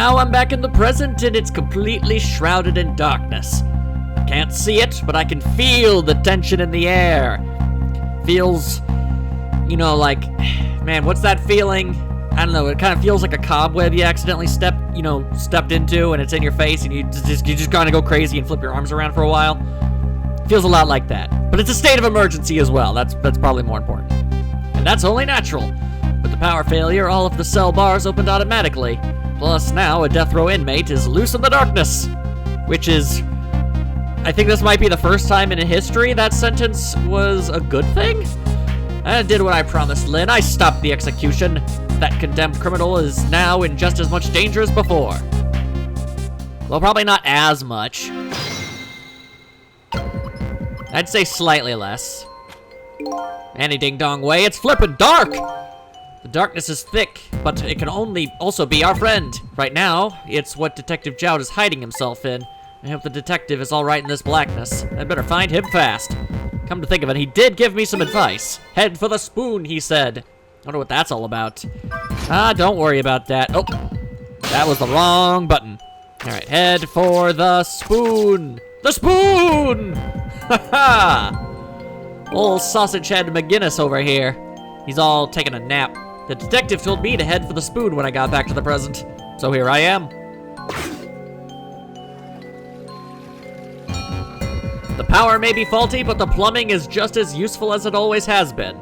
now I'm back in the present and it's completely shrouded in darkness. I can't see it, but I can feel the tension in the air. Feels, you know, like, man, what's that feeling? I don't know, it kind of feels like a cobweb you accidentally stepped into and it's in your face and you just kind of go crazy and flip your arms around for a while. Feels a lot like that. But it's a state of emergency as well. That's probably more important. And that's only natural. With the power failure, all of the cell bars opened automatically. Plus, now a death row inmate is loose in the darkness. Which is... I think this might be the first time in history that sentence was a good thing? I did what I promised, Lynn. I stopped the execution. That condemned criminal is now in just as much danger as before. Well, probably not as much. I'd say slightly less. Any ding-dong way, it's flippin' dark! The darkness is thick, but it can only also be our friend. Right now, it's what Detective Jowd is hiding himself in. I hope the detective is alright in this blackness. I'd better find him fast. Come to think of it, he did give me some advice. Head for the spoon, he said. I wonder what that's all about. Don't worry about that. Oh, that was the wrong button. Alright, head for the spoon. The spoon! Ha-ha! Old sausage head McGinnis over here. He's all taking a nap. The detective told me to head for the spoon when I got back to the present. So here I am. The power may be faulty, but the plumbing is just as useful as it always has been.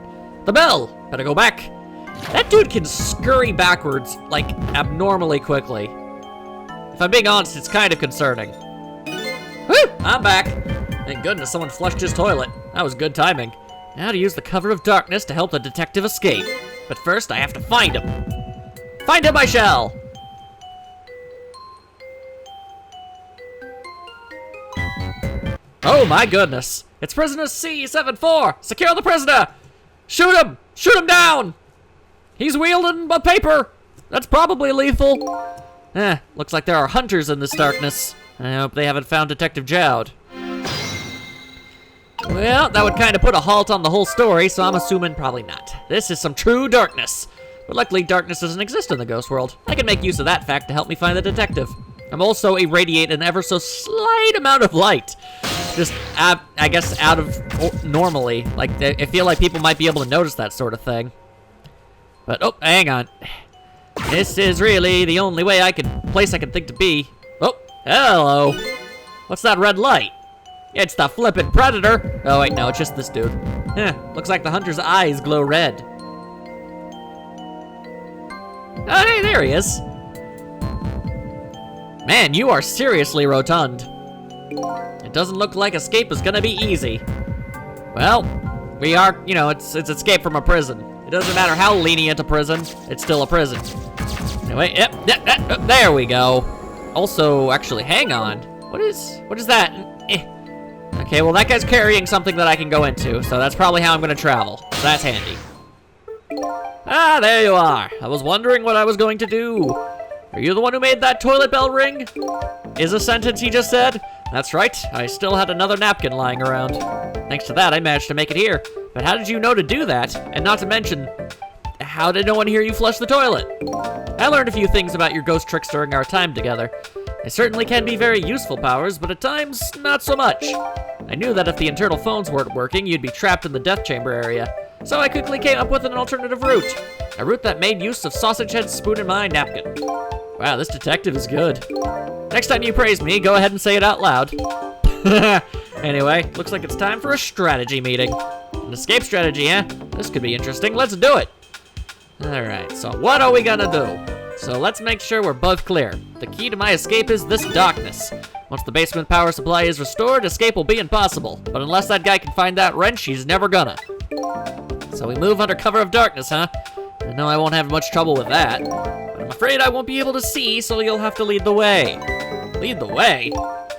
The bell! Better go back. That dude can scurry backwards, like, abnormally quickly. If I'm being honest, it's kind of concerning. Whew! I'm back. Thank goodness someone flushed his toilet. That was good timing. Now to use the cover of darkness to help the detective escape. But first, I have to find him. Find him I shall! Oh my goodness. It's prisoner C-74! Secure the prisoner! Shoot him! Shoot him down! He's wielding a paper! That's probably lethal. Looks like there are hunters in this darkness. I hope they haven't found Detective Jowd. Well, that would kind of put a halt on the whole story, so I'm assuming probably not. This is some true darkness. But luckily, darkness doesn't exist in the ghost world. I can make use of that fact to help me find the detective. I'm also irradiate an ever so slight amount of light. Just, I guess, out of normally. Like, I feel like people might be able to notice that sort of thing. But, oh, hang on. This is really the only place I can think to be. Oh, hello. What's that red light? It's the flippin' predator. Oh, wait, no, it's just this dude. Looks like the hunter's eyes glow red. Oh, hey, there he is. Man, you are seriously rotund. It doesn't look like escape is gonna be easy. Well, we are, you know, it's escape from a prison. It doesn't matter how lenient a prison, it's still a prison. Anyway, yep, there we go. Also, actually, hang on. What is that? Okay, well, that guy's carrying something that I can go into, so that's probably how I'm gonna travel. So that's handy. Ah, there you are. I was wondering what I was going to do. Are you the one who made that toilet bell ring? Is a sentence he just said? That's right, I still had another napkin lying around. Thanks to that, I managed to make it here. But how did you know to do that? And not to mention, how did no one hear you flush the toilet? I learned a few things about your ghost tricks during our time together. They certainly can be very useful powers, but at times, not so much. I knew that if the internal phones weren't working, you'd be trapped in the death chamber area. So I quickly came up with an alternative route. A route that made use of Sausage Head's spoon in my napkin. Wow, this detective is good. Next time you praise me, go ahead and say it out loud. Anyway, looks like it's time for a strategy meeting. An escape strategy, eh? This could be interesting. Let's do it. Alright, so what are we gonna do? So let's make sure we're both clear. The key to my escape is this darkness. Once the basement power supply is restored, escape will be impossible. But unless that guy can find that wrench, he's never gonna. So we move under cover of darkness, huh? I know I won't have much trouble with that. But I'm afraid I won't be able to see, so you'll have to lead the way. Lead the way?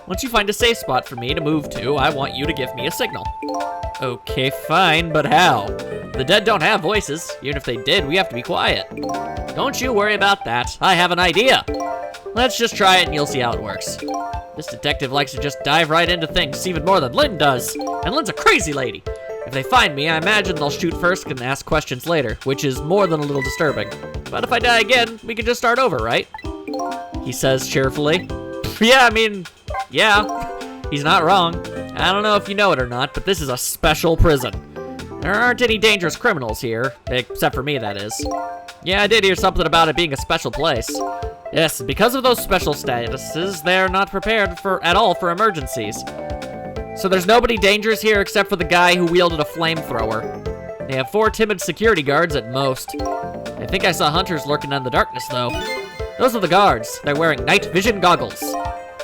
Once you find a safe spot for me to move to, I want you to give me a signal. Okay, fine, but how? The dead don't have voices. Even if they did, we have to be quiet. Don't you worry about that. I have an idea. Let's just try it and you'll see how it works. This detective likes to just dive right into things, even more than Lynn does. And Lynn's a crazy lady. If they find me, I imagine they'll shoot first and ask questions later, which is more than a little disturbing. But if I die again, we can just start over, right? he says cheerfully. Yeah, I mean, yeah, he's not wrong. I don't know if you know it or not, but this is a special prison. There aren't any dangerous criminals here, except for me, that is. Yeah, I did hear something about it being a special place. Yes, because of those special statuses, they're not prepared at all for emergencies. So there's nobody dangerous here except for the guy who wielded a flamethrower. They have 4 timid security guards at most. I think I saw hunters lurking in the darkness, though. Those are the guards. They're wearing night vision goggles.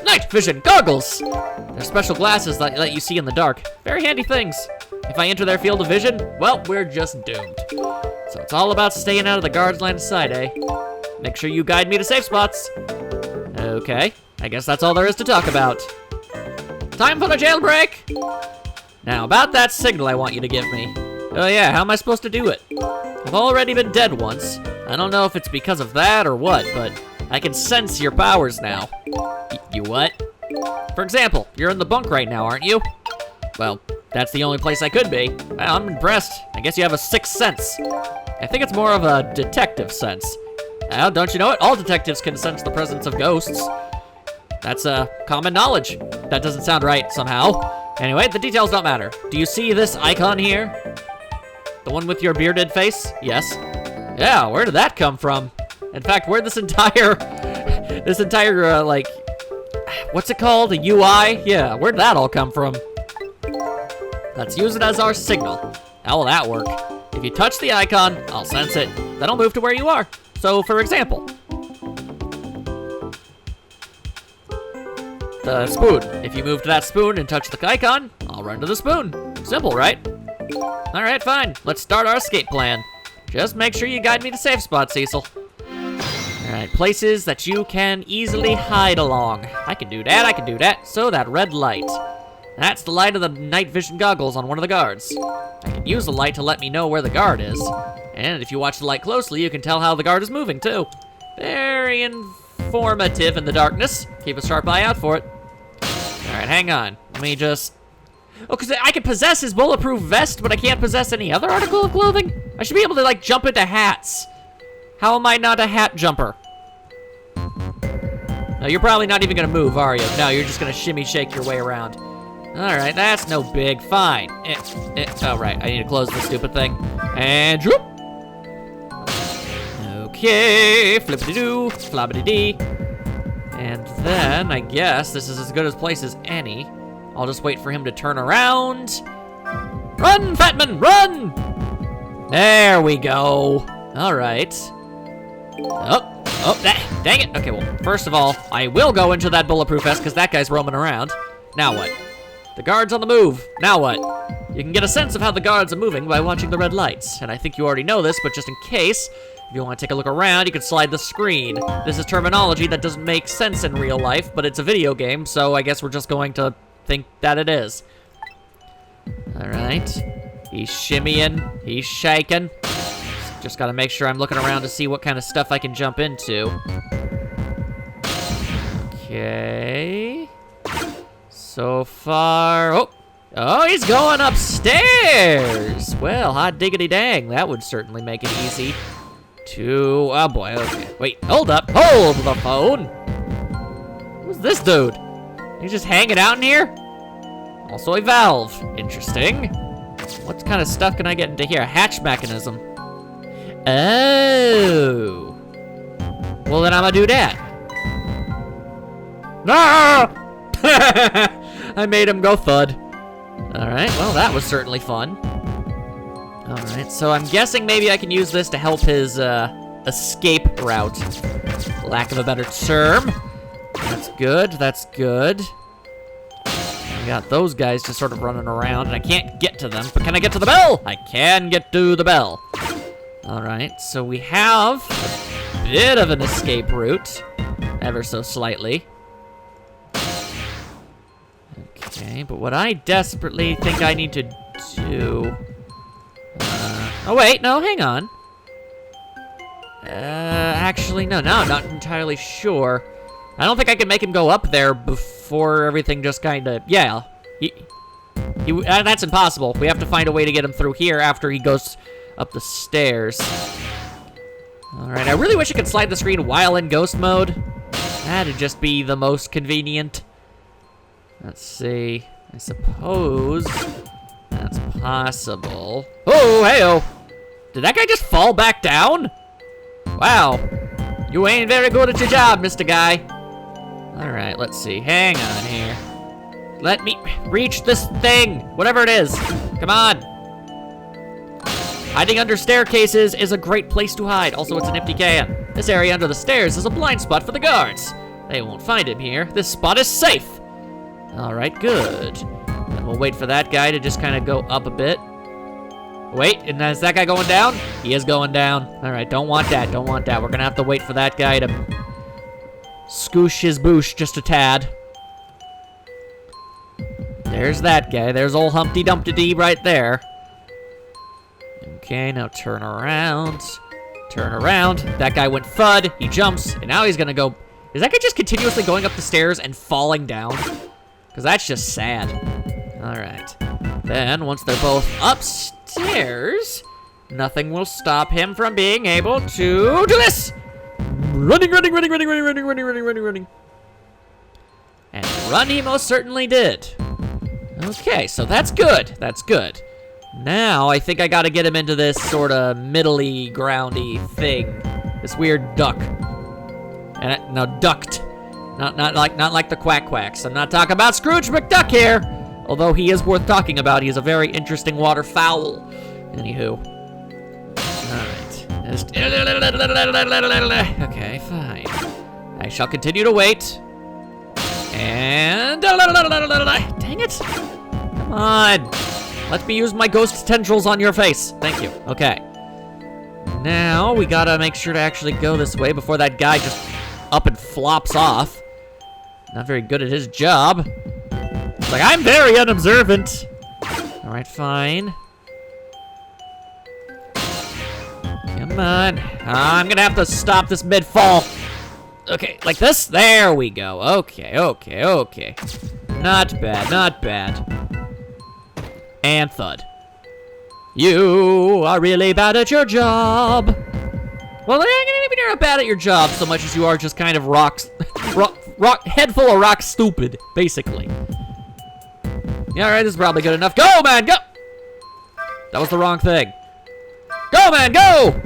Night vision goggles! They're special glasses that let you see in the dark. Very handy things. If I enter their field of vision, well, we're just doomed. So it's all about staying out of the guards' line of sight, eh? Make sure you guide me to safe spots. Okay, I guess that's all there is to talk about. Time for the jailbreak! Now, about that signal I want you to give me. Oh yeah, how am I supposed to do it? I've already been dead once. I don't know if it's because of that or what, but I can sense your powers now. You what? For example, you're in the bunk right now, aren't you? Well, that's the only place I could be. Well, I'm impressed. I guess you have a 6th sense. I think it's more of a detective sense. Well, don't you know it? All detectives can sense the presence of ghosts. That's common knowledge. That doesn't sound right somehow. Anyway, the details don't matter. Do you see this icon here? The one with your bearded face? Yes. Yeah, where did that come from? In fact, where'd this entire, like, what's it called? A UI? Yeah, where'd that all come from? Let's use it as our signal. How will that work? If you touch the icon, I'll sense it. Then I'll move to where you are. So, for example, the spoon. If you move to that spoon and touch the icon, I'll run to the spoon. Simple, right? All right, fine. Let's start our escape plan. Just make sure you guide me to safe spots, Cecil. All right, places that you can easily hide along. I can do that, I can do that. So that red light. That's the light of the night vision goggles on one of the guards. I can use the light to let me know where the guard is. And if you watch the light closely, you can tell how the guard is moving, too. Very informative in the darkness. Keep a sharp eye out for it. All right, hang on. Let me just... Oh, because I can possess his bulletproof vest, but I can't possess any other article of clothing? I should be able to, like, jump into hats. How am I not a hat jumper? No, you're probably not even gonna move, are you? No, you're just gonna shimmy shake your way around. All right, that's no big. Fine. Oh, right, I need to close this stupid thing. And droop. Okay, flippity-doo, floppity-dee. And then, I guess, this is as good a place as any. I'll just wait for him to turn around. Run, Fatman, run! There we go. All right. Oh, dang it. Okay, well, first of all, I will go into that bulletproof vest because that guy's roaming around. Now what? The guard's on the move. Now what? You can get a sense of how the guards are moving by watching the red lights. And I think you already know this, but just in case, if you want to take a look around, you can slide the screen. This is terminology that doesn't make sense in real life, but it's a video game, so I guess we're just going to think that it is. All right. He's shimmying. He's shaking. Just gotta make sure I'm looking around to see what kind of stuff I can jump into. Okay. So far, oh, he's going upstairs. Well, hot diggity dang, that would certainly make it easy to, oh boy, okay. Wait, hold up, hold the phone. Who's this dude? He's just hanging out in here? Also a valve, interesting. What kind of stuff can I get into here? A hatch mechanism. Oh. Well, then I'm gonna do that. No! I made him go thud. All right, well, that was certainly fun. All right, so I'm guessing maybe I can use this to help his escape route. Lack of a better term. That's good, that's good. I got those guys just sort of running around, and I can't get to them, but can I get to the bell? I can get to the bell. All right, so we have a bit of an escape route, ever so slightly. Okay, but what I desperately think I need to do... oh, wait, no, hang on. Actually, no, I'm not entirely sure. I don't think I can make him go up there before everything just kind of... Yeah, that's impossible. We have to find a way to get him through here after he goes up the stairs. All right, I really wish I could slide the screen while in ghost mode. That'd just be the most convenient. Let's see. I suppose that's possible. Oh, hey-oh. Did that guy just fall back down? Wow. You ain't very good at your job, Mr. Guy. All right, let's see. Hang on here. Let me reach this thing, whatever it is. Come on. Hiding under staircases is a great place to hide. Also, it's an empty can. This area under the stairs is a blind spot for the guards. They won't find him here. This spot is safe. All right, good. Then we'll wait for that guy to just kind of go up a bit. Wait, and is that guy going down? He is going down. All right, don't want that, don't want that. We're gonna have to wait for that guy to scoosh his boosh just a tad. There's that guy. There's old Humpty Dumpty Dee right there. Okay, now turn around. Turn around. That guy went FUD. He jumps, and now he's gonna go. Is that guy just continuously going up the stairs and falling down? Because that's just sad. All right. Then, once they're both upstairs, nothing will stop him from being able to do this. Running. And run he most certainly did. Okay, so that's good. That's good. Now, I think I gotta get him into this sort of middly, groundy thing. This weird duck. And no, ducked. Not like the Quack Quacks. I'm not talking about Scrooge McDuck here. Although he is worth talking about. He's a very interesting waterfowl. Anywho. Alright. Okay, fine. I shall continue to wait. And... Dang it. Come on. Let me use my ghost tendrils on your face. Thank you. Okay. Now, we gotta make sure to actually go this way before that guy just up and flops off. Not very good at his job. It's like, I'm very unobservant. All right, fine. Come on. I'm gonna have to stop this mid-fall. Okay, like this? There we go. Okay. Not bad, not bad. And thud. You are really bad at your job. Well, maybe you're not bad at your job so much as you are just kind of head full of rock stupid, basically. Yeah, all right, this is probably good enough. Go, man, go! That was the wrong thing. Go, man, go!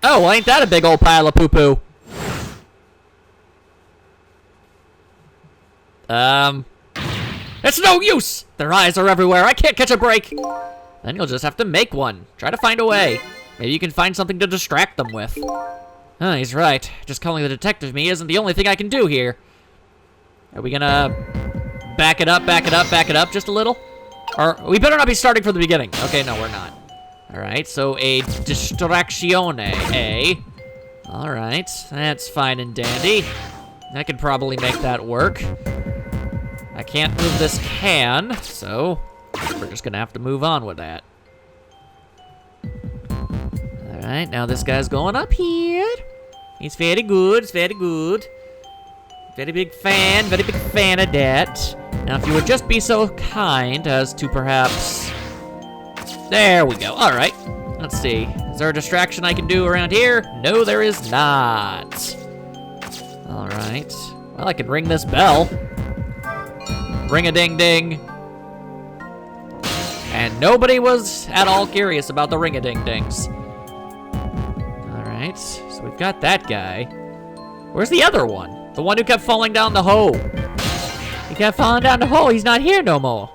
Oh, well, ain't that a big old pile of poo-poo? It's no use! Their eyes are everywhere. I can't catch a break. Then you'll just have to make one. Try to find a way. Maybe you can find something to distract them with. Oh, he's right. Just calling the detective me isn't the only thing I can do here. Are we gonna back it up just a little? Or we better not be starting from the beginning. Okay, no, we're not. All right, so a distractione, eh? All right, that's fine and dandy. I can probably make that work. I can't move this can, so we're just gonna have to move on with that. All right, now this guy's going up here. He's very good, it's very good. Very big fan of that. Now, if you would just be so kind as to perhaps... There we go, all right. Let's see, is there a distraction I can do around here? No, there is not. All right, well, I can ring this bell. Ring-a-ding-ding. And nobody was at all curious about the ring-a-ding-dings. All right, so we've got that guy. Where's the other one? The one who kept falling down the hole. He kept falling down the hole. He's not here no more.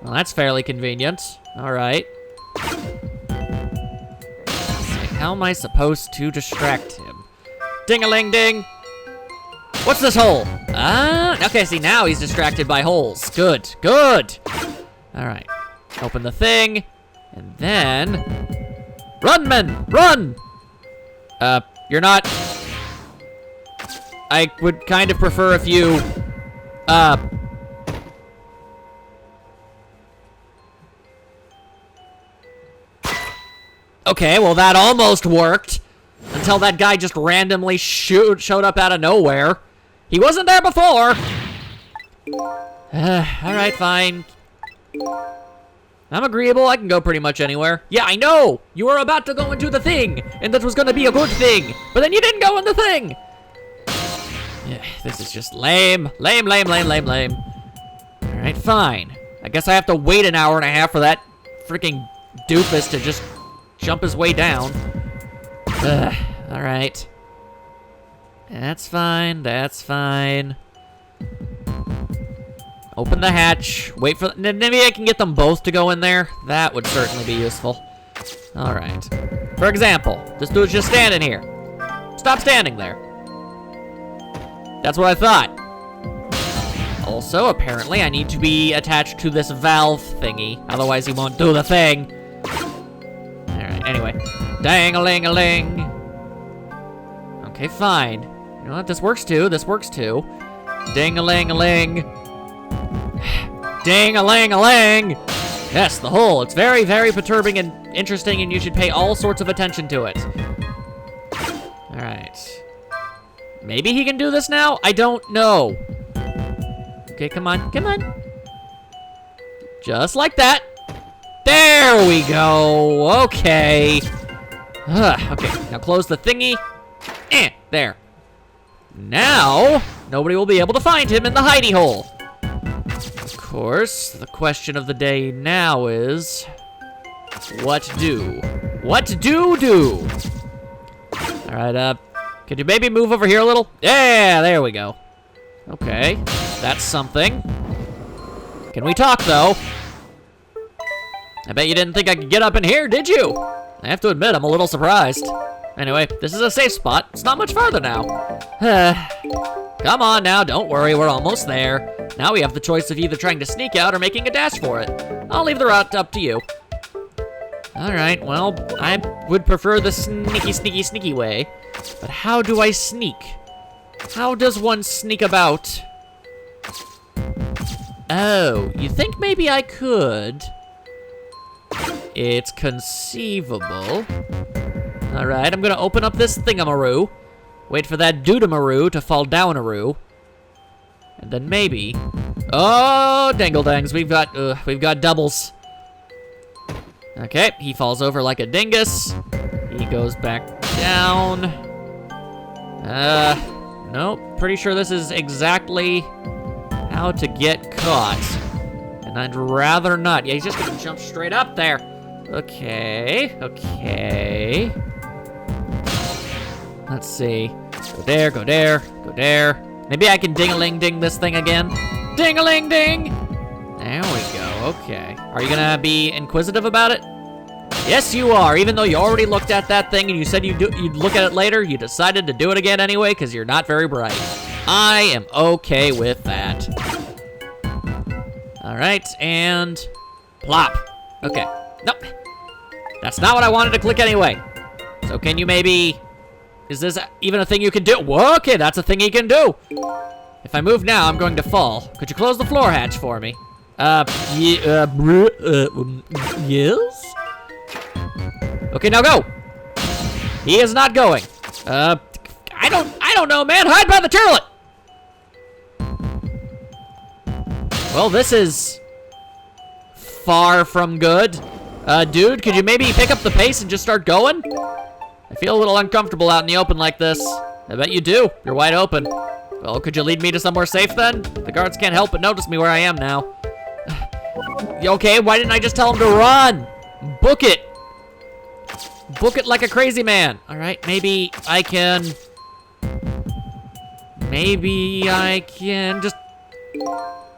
Well, that's fairly convenient. All right. Let's see, how am I supposed to distract him? Ding-a-ling-ding. What's this hole? Okay, see, now he's distracted by holes. Good, good. All right, open the thing, and then... Run, men, run! You're not... I would kind of prefer if you, Okay, well, that almost worked. Until that guy just randomly showed up out of nowhere. He wasn't there before. All right, fine. I'm agreeable. I can go pretty much anywhere. Yeah, I know. You were about to go into the thing, and that was gonna be a good thing. But then you didn't go in the thing. Yeah, this is just lame. Lame, lame, lame, lame, lame. All right, fine. I guess I have to wait an hour and a half for that freaking doofus to just jump his way down. All right. That's fine. That's fine. Open the hatch. Wait for... Maybe I can get them both to go in there. That would certainly be useful. All right. For example, this dude's just standing here. Stop standing there. That's what I thought. Also, apparently, I need to be attached to this valve thingy. Otherwise, he won't do the thing. All right, anyway. Dang-a-ling-a-ling. Okay, fine. You know what? This works too. This works too. Ding-a-ling-a-ling. Ding-a-ling-a-ling! Yes, the hole. It's very, very perturbing and interesting, and you should pay all sorts of attention to it. All right. Maybe he can do this now? I don't know. Okay, come on, come on. Just like that. There we go. Okay. Okay, now close the thingy. There. Now, nobody will be able to find him in the hidey hole. Of course, the question of the day now is, what do? What do? All right, could you maybe move over here a little? Yeah, there we go. Okay, that's something. Can we talk, though? I bet you didn't think I could get up in here, did you? I have to admit, I'm a little surprised. Anyway, this is a safe spot. It's not much farther now. Come on now, don't worry, we're almost there. Now we have the choice of either trying to sneak out or making a dash for it. I'll leave the route up to you. All right, well, I would prefer the sneaky, sneaky, sneaky way. But how do I sneak? How does one sneak about? Oh, you think maybe I could? It's conceivable. All right, I'm gonna open up this thingamaroo. Wait for that doodamaroo to fall down-aroo. And then maybe... Oh, dangle-dangs, we've got doubles. Okay, he falls over like a dingus. He goes back down. Nope, pretty sure this is exactly how to get caught. And I'd rather not. Yeah, he's just gonna jump straight up there. Okay, okay. Let's see. Go there, go there, go there. Maybe I can ding-a-ling-ding this thing again. Ding-a-ling-ding! There we go, okay. Are you gonna be inquisitive about it? Yes, you are. Even though you already looked at that thing and you said you'd look at it later, you decided to do it again anyway because you're not very bright. I am okay with that. All right, and plop. Okay, nope. That's not what I wanted to click anyway. So can you maybe... Is this even a thing you can do? Whoa, okay, that's a thing he can do. If I move now, I'm going to fall. Could you close the floor hatch for me? Yes? Okay, now go. He is not going. I don't know, man. Hide by the turlet. Well, this is far from good. Dude, could you maybe pick up the pace and just start going? I feel a little uncomfortable out in the open like this. I bet you do. You're wide open. Well, could you lead me to somewhere safe then? The guards can't help but notice me where I am now. Okay, why didn't I just tell him to run? Book it. Book it like a crazy man. All right, maybe I can just...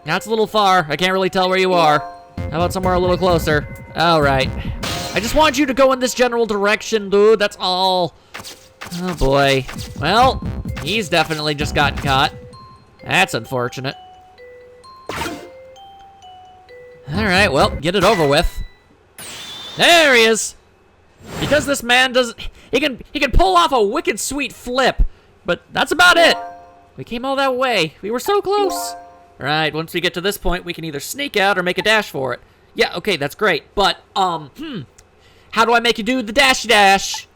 That's a little far. I can't really tell where you are. How about somewhere a little closer? All right. I just want you to go in this general direction, dude. That's all. Oh, boy. Well, he's definitely just gotten caught. That's unfortunate. All right, well, get it over with. There he is. Because this man doesn't... He can pull off a wicked sweet flip. But that's about it. We came all that way. We were so close. All right, once we get to this point, we can either sneak out or make a dash for it. Yeah, okay, that's great. But, how do I make you do the dashy dash?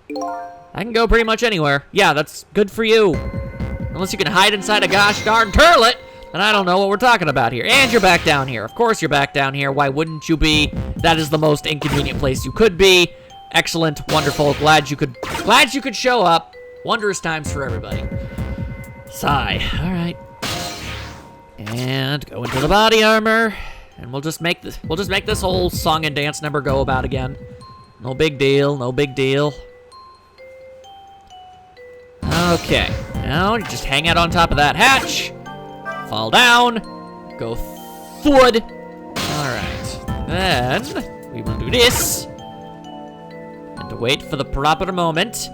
I can go pretty much anywhere. Yeah, that's good for you. Unless you can hide inside a gosh darn turlet. then I don't know what we're talking about here. And you're back down here. Of course you're back down here. Why wouldn't you be? That is the most inconvenient place you could be. Excellent, wonderful, glad you could show up. Wondrous times for everybody. Sigh. All right. And go into the body armor, and we'll just make this whole song and dance number go about again. No big deal, no big deal. Okay, now you just hang out on top of that hatch, fall down, go thud. All right, then we will do this, and to wait for the proper moment.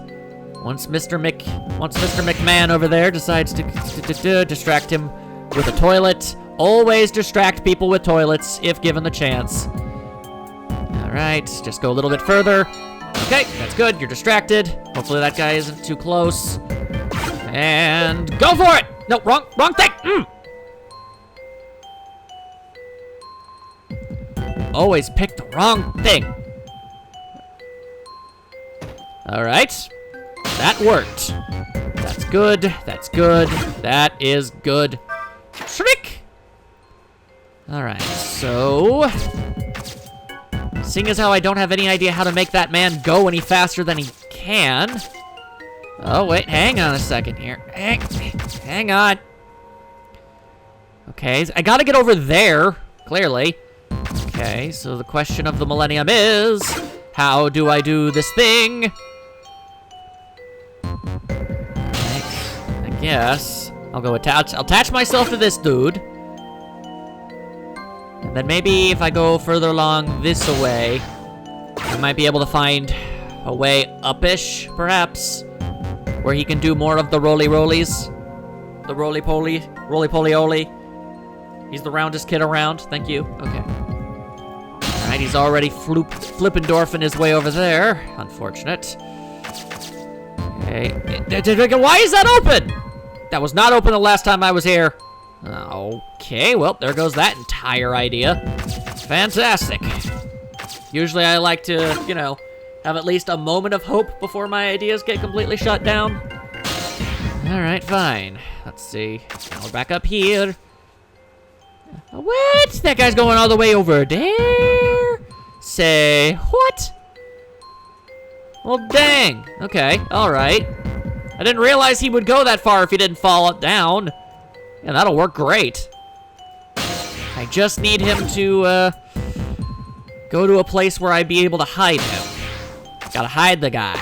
Once Mr. McMahon over there decides to distract him with a toilet. Always distract people with toilets if given the chance. All right, just go a little bit further. Okay, that's good. You're distracted. Hopefully that guy isn't too close. And go for it. No, wrong thing. Always pick the wrong thing. All right, that worked. That's good. That's good. That is good. Trick! Alright, so... seeing as how I don't have any idea how to make that man go any faster than he can... Oh, wait, hang on a second here. Hang on. Okay, I gotta get over there, clearly. Okay, so the question of the millennium is... how do I do this thing? Alright, I guess... I'll attach myself to this dude. And then maybe if I go further along this way, I might be able to find a way up-ish, perhaps, where he can do more of the roly-rollies. The roly-poly-oly. He's the roundest kid around. Thank you. Okay. Alright, he's already flippendorfing his way over there. Unfortunate. Okay. Why is that open? That was not open the last time I was here. Okay, well, there goes that entire idea. Fantastic. Usually I like to, you know, have at least a moment of hope before my ideas get completely shut down. All right, fine. Let's see. Now we're back up here. What? That guy's going all the way over there? Say, what? Well, dang. Okay, all right. I didn't realize he would go that far if he didn't fall down. Yeah, that'll work great. I just need him to go to a place where I'd be able to hide him. Gotta hide the guy.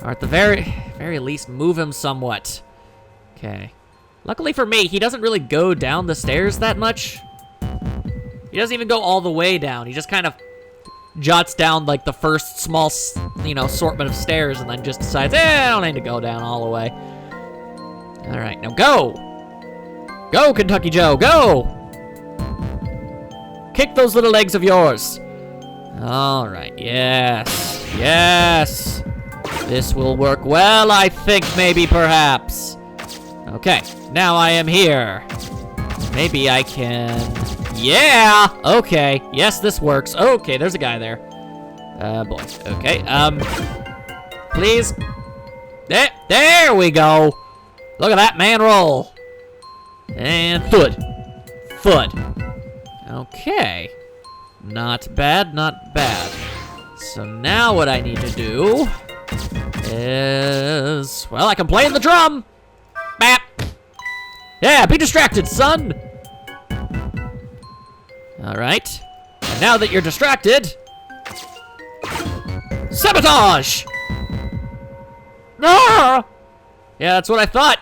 Or at the very least, move him somewhat. Okay. Luckily for me, he doesn't really go down the stairs that much. He doesn't even go all the way down. He just kind of jots down like the first small, you know, assortment of stairs and then just decides, I don't need to go down all the way. All right, now go. Go, Kentucky Joe, go. Kick those little legs of yours. All right, yes, yes. This will work well, I think, maybe, perhaps. Okay, now I am here. Maybe I can... Yeah! Okay, yes, this works. Okay, there's a guy there. Boy, okay, please. There we go. Look at that man roll. And thud. Thud. Okay. Not bad, not bad. So now what I need to do is... well, I can play the drum. Bap. Yeah, be distracted, son. All right. And now that you're distracted... sabotage! Ah! Yeah, that's what I thought.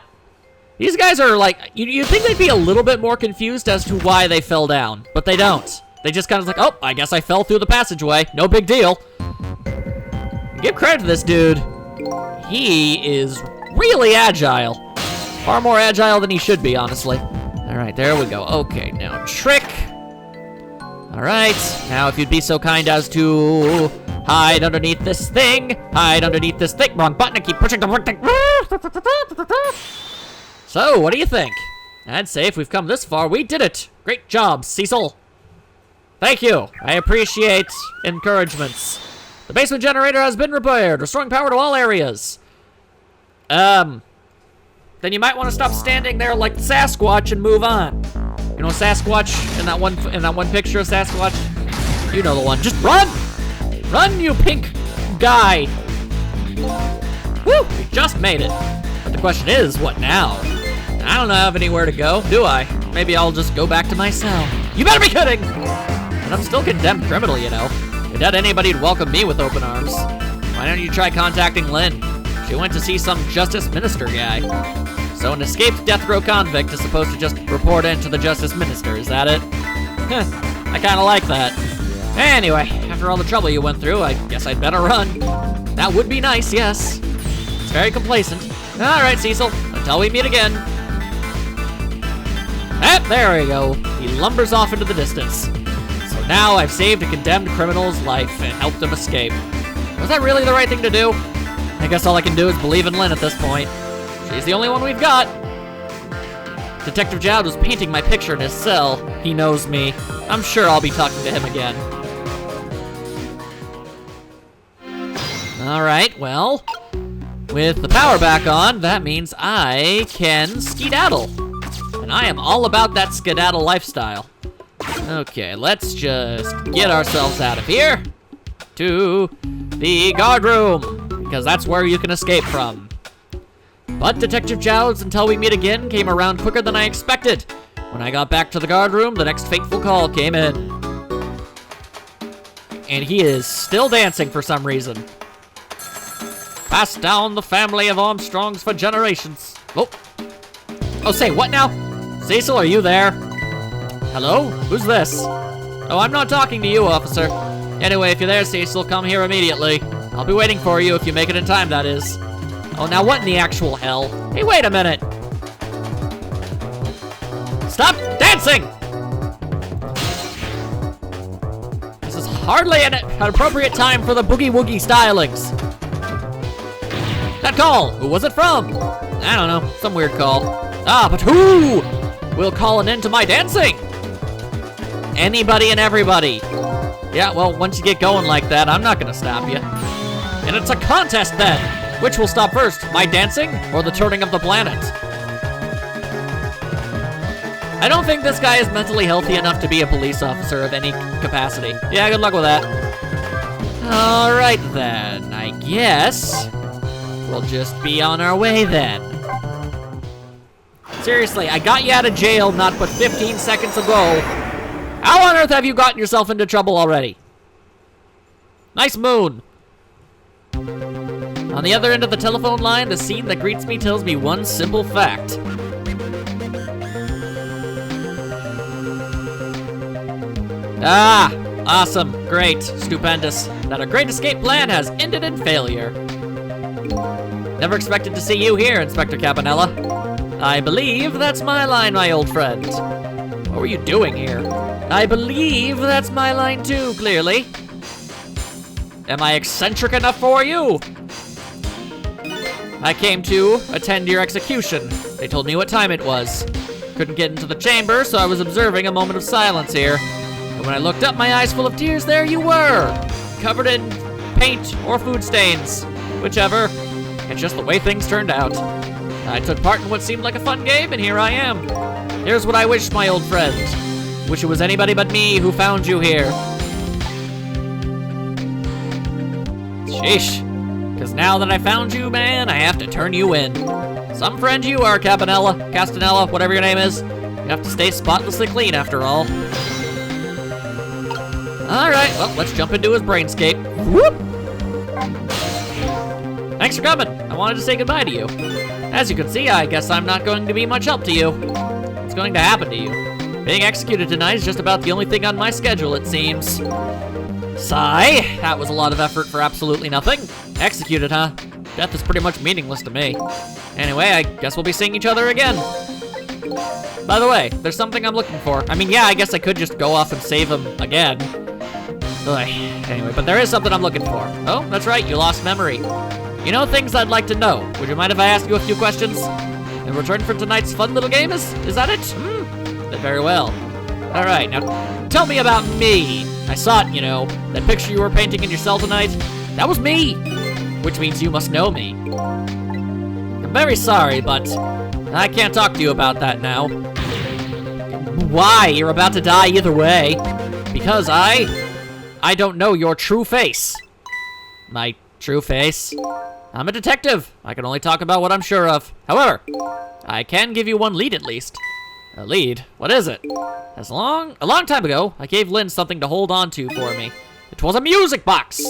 These guys are like... you'd think they'd be a little bit more confused as to why they fell down, but they don't. They just kind of like, oh, I guess I fell through the passageway. No big deal. Give credit to this dude. He is really agile. Far more agile than he should be, honestly. All right, there we go. Okay, now trick. All right, now if you'd be so kind as to hide underneath this thing. Hide underneath this thing. Wrong button, I keep pushing the wrong thing. So, what do you think? I'd say if we've come this far, we did it. Great job, Cecil. Thank you. I appreciate encouragements. The basement generator has been repaired, restoring power to all areas. There then you might want to stop standing there like Sasquatch and move on. You know Sasquatch in that one picture of Sasquatch? You know the one. Just run! Run, you pink guy! Woo! We just made it. But the question is, what now? I don't have anywhere to go, do I? Maybe I'll just go back to my cell. You better be kidding! And I'm still condemned criminal, you know. I doubt anybody'd welcome me with open arms. Why don't you try contacting Lynn? She went to see some justice minister guy. So an escaped death row convict is supposed to just report in to the justice minister, is that it? I kinda like that. Anyway, after all the trouble you went through, I guess I'd better run. That would be nice, yes. It's very complacent. All right, Cecil, until we meet again. There we go. He lumbers off into the distance. So now I've saved a condemned criminal's life and helped him escape. Was that really the right thing to do? I guess all I can do is believe in Lynn at this point. She's the only one we've got. Detective Jowd was painting my picture in his cell. He knows me. I'm sure I'll be talking to him again. All right, well, with the power back on, that means I can skedaddle. And I am all about that skedaddle lifestyle. Okay, let's just get ourselves out of here to the guard room, because that's where you can escape from. But Detective Jowd's Until We Meet Again came around quicker than I expected. When I got back to the guard room, the next fateful call came in. And he is still dancing for some reason. Passed down the family of Armstrongs for generations. Oh, say, what now? Cecil, are you there? Hello? Who's this? Oh, I'm not talking to you, officer. Anyway, if you're there, Cecil, come here immediately. I'll be waiting for you if you make it in time, that is. Oh, now what in the actual hell? Hey, wait a minute. Stop dancing! This is hardly an appropriate time for the boogie-woogie stylings. That call, who was it from? I don't know, some weird call. Ah, but who will call an end to my dancing? Anybody and everybody. Yeah, well, once you get going like that, I'm not gonna stop you. And it's a contest then. Which will stop first, my dancing or the turning of the planet? I don't think this guy is mentally healthy enough to be a police officer of any capacity. Yeah, good luck with that. All right then, I guess we'll just be on our way then. Seriously, I got you out of jail not but 15 seconds ago. How on earth have you gotten yourself into trouble already? Nice moon. On the other end of the telephone line, the scene that greets me tells me one simple fact. Ah, awesome, great, stupendous. That a great escape plan has ended in failure. Never expected to see you here, Inspector Campanella. I believe that's my line, my old friend. What were you doing here? I believe that's my line too, clearly. Am I eccentric enough for you? I came to attend your execution. They told me what time it was. Couldn't get into the chamber, so I was observing a moment of silence here. And when I looked up, my eyes full of tears, there you were! Covered in paint or food stains. Whichever. It's just the way things turned out. I took part in what seemed like a fun game, and here I am. Here's what I wish, my old friend. Wish it was anybody but me who found you here. Sheesh. Because now that I found you, man, I have to turn you in. Some friend you are, Castanella, whatever your name is. You have to stay spotlessly clean after all. Alright, well, let's jump into his brainscape. Whoop! Thanks for coming. I wanted to say goodbye to you. As you can see, I guess I'm not going to be much help to you. What's going to happen to you? Being executed tonight is just about the only thing on my schedule, it seems. Sigh. That was a lot of effort for absolutely nothing. Executed, huh? Death is pretty much meaningless to me. Anyway, I guess we'll be seeing each other again. By the way, there's something I'm looking for. I mean, yeah, I guess I could just go off and save him again. Ugh. Anyway, but there is something I'm looking for. Oh, that's right, you lost memory. You know things I'd like to know. Would you mind if I ask you a few questions? In return for tonight's fun little game, is that it? Very well. All right, now tell me about me. I saw it, you know, that picture you were painting in your cell tonight. That was me, which means you must know me. I'm very sorry, but I can't talk to you about that now. Why? You're about to die either way. Because I don't know your true face. My true face? I'm a detective. I can only talk about what I'm sure of. However, I can give you one lead at least. A lead? What is it? A long time ago, I gave Lynn something to hold on to for me. It was a music box.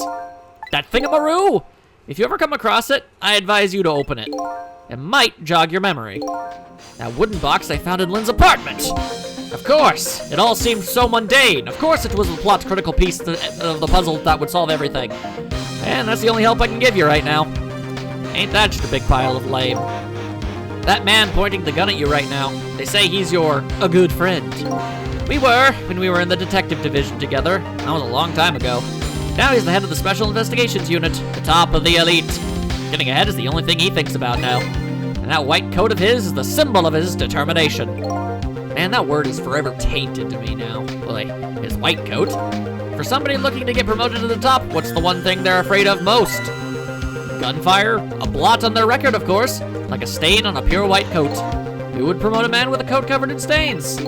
That thingamaroo. If you ever come across it, I advise you to open it. It might jog your memory. That wooden box I found in Lynn's apartment. Of course, it all seemed so mundane. Of course it was the plot's critical piece of the puzzle that would solve everything. And that's the only help I can give you right now. Ain't that just a big pile of lame? That man pointing the gun at you right now, they say he's a good friend. We were, when we were in the detective division together. That was a long time ago. Now he's the head of the Special Investigations Unit, the top of the elite. Getting ahead is the only thing he thinks about now. And that white coat of his is the symbol of his determination. Man, that word is forever tainted to me now. Like, his white coat? For somebody looking to get promoted to the top, what's the one thing they're afraid of most? Gunfire? A blot on their record, of course. Like a stain on a pure white coat. Who would promote a man with a coat covered in stains?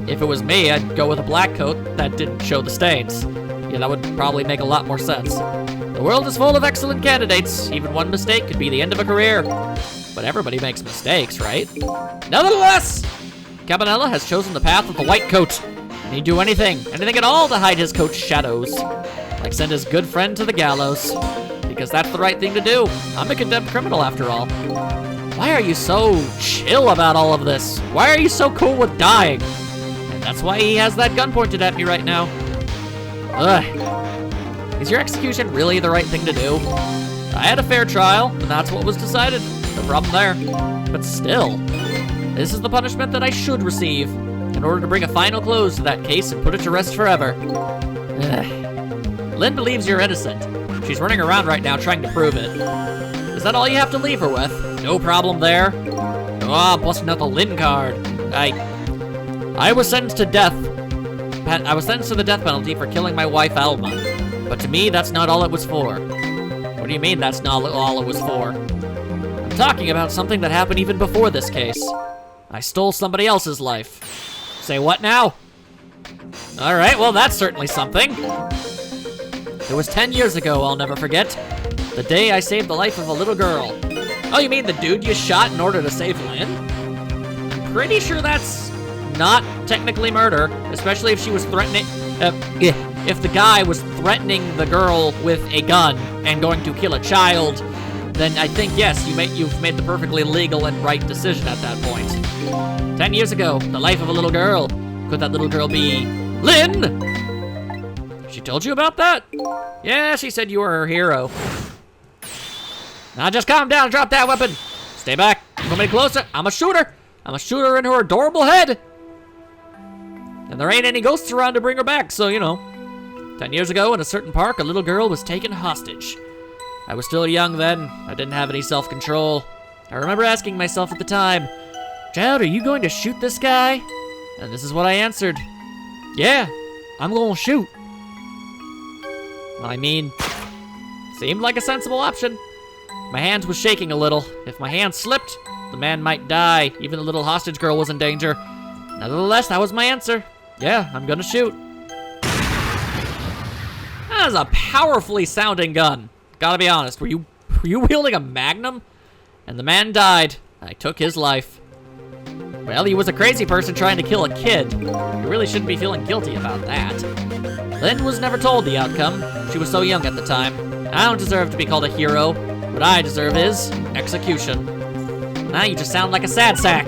If it was me, I'd go with a black coat that didn't show the stains. Yeah, that would probably make a lot more sense. The world is full of excellent candidates. Even one mistake could be the end of a career. But everybody makes mistakes, right? Nevertheless, Cabanella has chosen the path of the white coat. And he'd do anything at all to hide his coat's shadows. Like send his good friend to the gallows. Because that's the right thing to do. I'm a condemned criminal after all. Why are you so chill about all of this? Why are you so cool with dying? And that's why he has that gun pointed at me right now. Ugh. Is your execution really the right thing to do? I had a fair trial, and that's what was decided. No problem there. But still, this is the punishment that I should receive in order to bring a final close to that case and put it to rest forever. Ugh. Lynn believes you're innocent. She's running around right now trying to prove it. Is that all you have to leave her with? No problem there. Oh, busting out the Lynn card. I was sentenced to death. I was sentenced to the death penalty for killing my wife, Alma. But to me, that's not all it was for. What do you mean that's not all it was for? I'm talking about something that happened even before this case. I stole somebody else's life. Say what now? All right, well, that's certainly something. It was 10 years ago, I'll never forget. The day I saved the life of a little girl. Oh, you mean the dude you shot in order to save Lynn? I'm pretty sure that's not technically murder, especially if she was threatening, if the guy was threatening the girl with a gun and going to kill a child, then I think, yes, you've made the perfectly legal and right decision at that point. 10 years ago, the life of a little girl. Could that little girl be Lynn? She told you about that? Yeah, she said you were her hero. Now just calm down and drop that weapon. Stay back. Come any closer. I'm a shooter. I'm a shooter in her adorable head. And there ain't any ghosts around to bring her back, so, 10 years ago in a certain park, a little girl was taken hostage. I was still young then. I didn't have any self-control. I remember asking myself at the time, "Child, are you going to shoot this guy?" And this is what I answered. Yeah, I'm gonna shoot. I mean, seemed like a sensible option. My hands was shaking a little. If my hand slipped, the man might die. Even the little hostage girl was in danger. Nevertheless, that was my answer. Yeah, I'm gonna shoot. That is a powerfully sounding gun. Gotta be honest, were you wielding a Magnum? And the man died. I took his life. Well, he was a crazy person trying to kill a kid. You really shouldn't be feeling guilty about that. Lynn was never told the outcome. She was so young at the time. I don't deserve to be called a hero. What I deserve is execution. Now you just sound like a sad sack.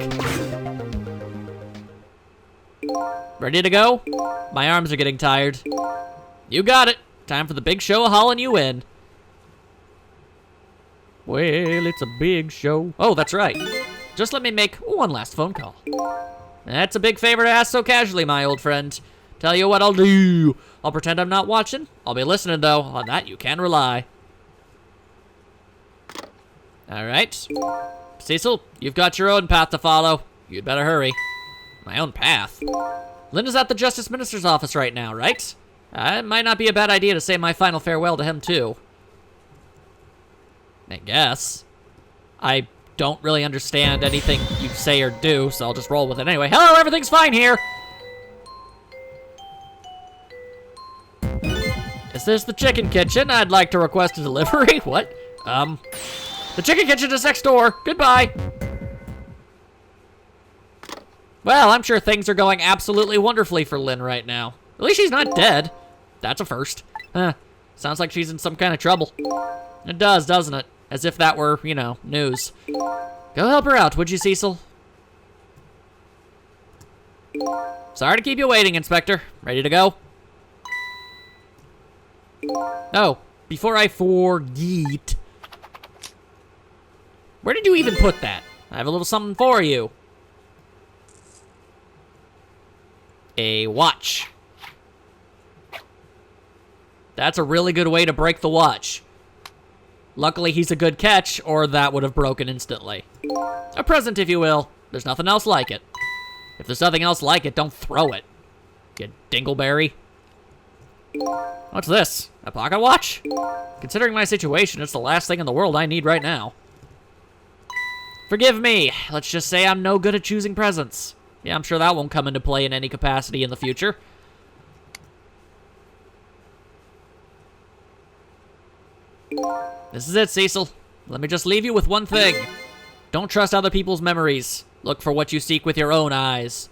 Ready to go? My arms are getting tired. You got it. Time for the big show of hauling you in. Well, it's a big show. Oh, that's right. Just let me make one last phone call. That's a big favor to ask so casually, my old friend. Tell you what I'll do. I'll pretend I'm not watching. I'll be listening, though. On that, you can rely. All right. Cecil, you've got your own path to follow. You'd better hurry. My own path? Linda's at the Justice Minister's office right now, right? It might not be a bad idea to say my final farewell to him, too. I guess. I don't really understand anything you say or do, so I'll just roll with it anyway. Hello, everything's fine here! Is this the chicken kitchen? I'd like to request a delivery. What? The chicken kitchen is next door. Goodbye. Well, I'm sure things are going absolutely wonderfully for Lynn right now. At least she's not dead. That's a first. Huh. Sounds like she's in some kind of trouble. It does, doesn't it? As if that were, you know, news. Go help her out, would you, Cecil? Sorry to keep you waiting, Inspector. Ready to go? Oh, before I forget. Where did you even put that? I have a little something for you. A watch. That's a really good way to break the watch. Luckily, he's a good catch, or that would have broken instantly. A present, if you will. There's nothing else like it. If there's nothing else like it, don't throw it. You dingleberry. What's this? A pocket watch? Considering my situation, it's the last thing in the world I need right now. Forgive me. Let's just say I'm no good at choosing presents. Yeah, I'm sure that won't come into play in any capacity in the future. This is it, Cecil. Let me just leave you with one thing. Don't trust other people's memories. Look for what you seek with your own eyes.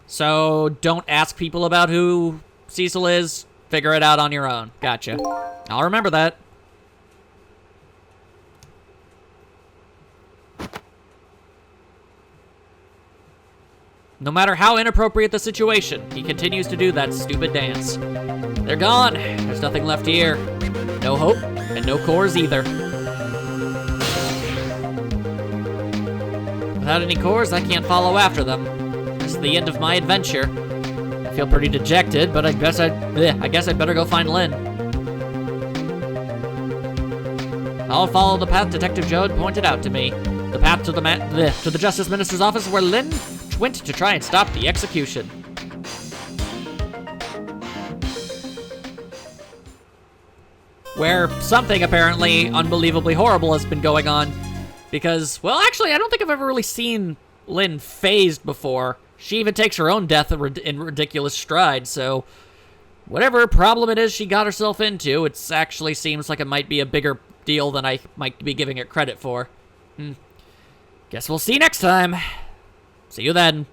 So, don't ask people about who Cecil is. Figure it out on your own. Gotcha. I'll remember that. No matter how inappropriate the situation, he continues to do that stupid dance. They're gone. There's nothing left here. No hope, and no cores either. Without any cores, I can't follow after them. This is the end of my adventure. I feel pretty dejected, but I guess I'd better go find Lynn. I'll follow the path Detective Joe had pointed out to me. The path to the Justice Minister's office where Lynn went to try and stop the execution. Where something apparently unbelievably horrible has been going on. Because, well, actually, I don't think I've ever really seen Lynn phased before. She even takes her own death in ridiculous stride, so whatever problem it is she got herself into, it actually seems like it might be a bigger deal than I might be giving it credit for. Guess we'll see next time. See you then.